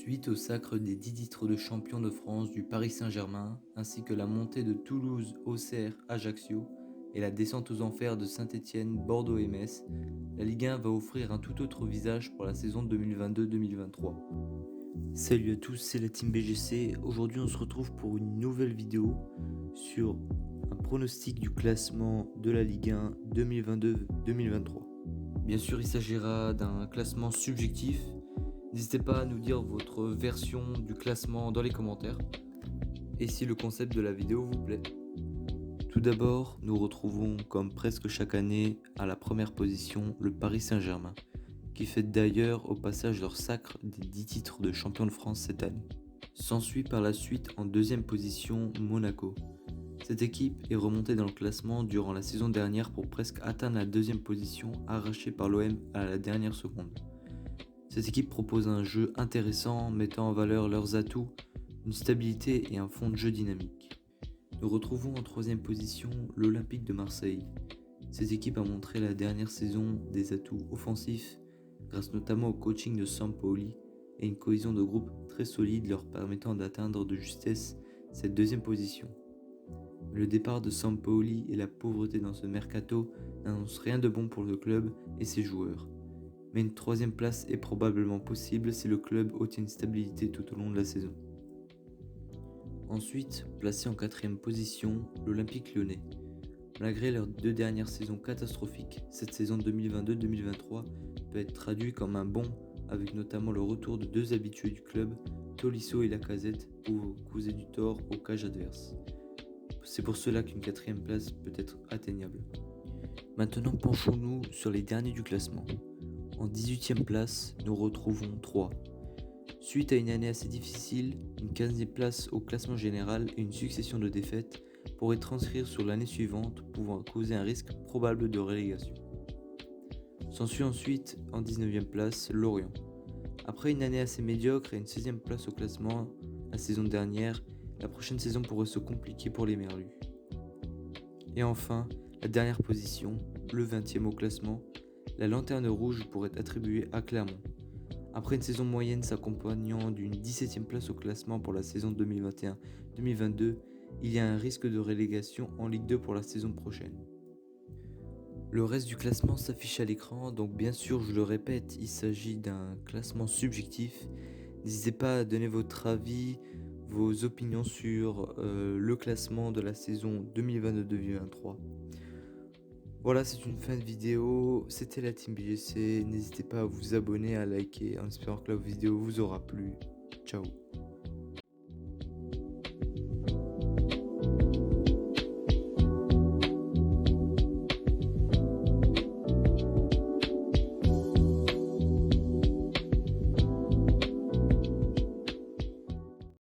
Suite au sacre des 10 titres de champion de France du Paris Saint-Germain, ainsi que la montée de Toulouse, Auxerre, Ajaccio et la descente aux enfers de Saint-Étienne, Bordeaux et Metz, la Ligue 1 va offrir un tout autre visage pour la saison 2022-2023. Salut à tous, c'est la team BGC. Aujourd'hui on se retrouve pour une nouvelle vidéo sur un pronostic du classement de la Ligue 1 2022-2023. Bien sûr il s'agira d'un classement subjectif. N'hésitez pas à nous dire votre version du classement dans les commentaires et si le concept de la vidéo vous plaît. Tout d'abord, nous retrouvons comme presque chaque année à la première position le Paris Saint-Germain, qui fête d'ailleurs au passage leur sacre des 10 titres de champion de France cette année. S'ensuit par la suite en deuxième position Monaco. Cette équipe est remontée dans le classement durant la saison dernière pour presque atteindre la deuxième position arrachée par l'OM à la dernière seconde. Cette équipe propose un jeu intéressant, mettant en valeur leurs atouts, une stabilité et un fond de jeu dynamique. Nous retrouvons en troisième position l'Olympique de Marseille. Cette équipe a montré la dernière saison des atouts offensifs, grâce notamment au coaching de Sampaoli et une cohésion de groupe très solide leur permettant d'atteindre de justesse cette deuxième position. Le départ de Sampaoli et la pauvreté dans ce mercato n'annoncent rien de bon pour le club et ses joueurs. Mais une troisième place est probablement possible si le club obtient une stabilité tout au long de la saison. Ensuite, placé en quatrième position, l'Olympique Lyonnais. Malgré leurs deux dernières saisons catastrophiques, cette saison 2022-2023 peut être traduite comme un bond, avec notamment le retour de deux habitués du club, Tolisso et Lacazette, pour causer du tort aux cages adverses. C'est pour cela qu'une quatrième place peut être atteignable. Maintenant penchons-nous sur les derniers du classement. En 18e place, nous retrouvons 3. Suite à une année assez difficile, une 15e place au classement général et une succession de défaites pourraient transcrire sur l'année suivante, pouvant causer un risque probable de relégation. S'ensuit ensuite, en 19e place, Lorient. Après une année assez médiocre et une 16e place au classement la saison dernière, la prochaine saison pourrait se compliquer pour les Merlus. Et enfin, la dernière position, le 20e au classement, la lanterne rouge pourrait être attribuée à Clermont. Après une saison moyenne s'accompagnant d'une 17e place au classement pour la saison 2021-2022, il y a un risque de relégation en Ligue 2 pour la saison prochaine. Le reste du classement s'affiche à l'écran, donc bien sûr, je le répète, il s'agit d'un classement subjectif. N'hésitez pas à donner votre avis, vos opinions sur le classement de la saison 2022-2023. Voilà, c'est une fin de vidéo, c'était la team BGC, n'hésitez pas à vous abonner, à liker, en espérant que la vidéo vous aura plu. Ciao.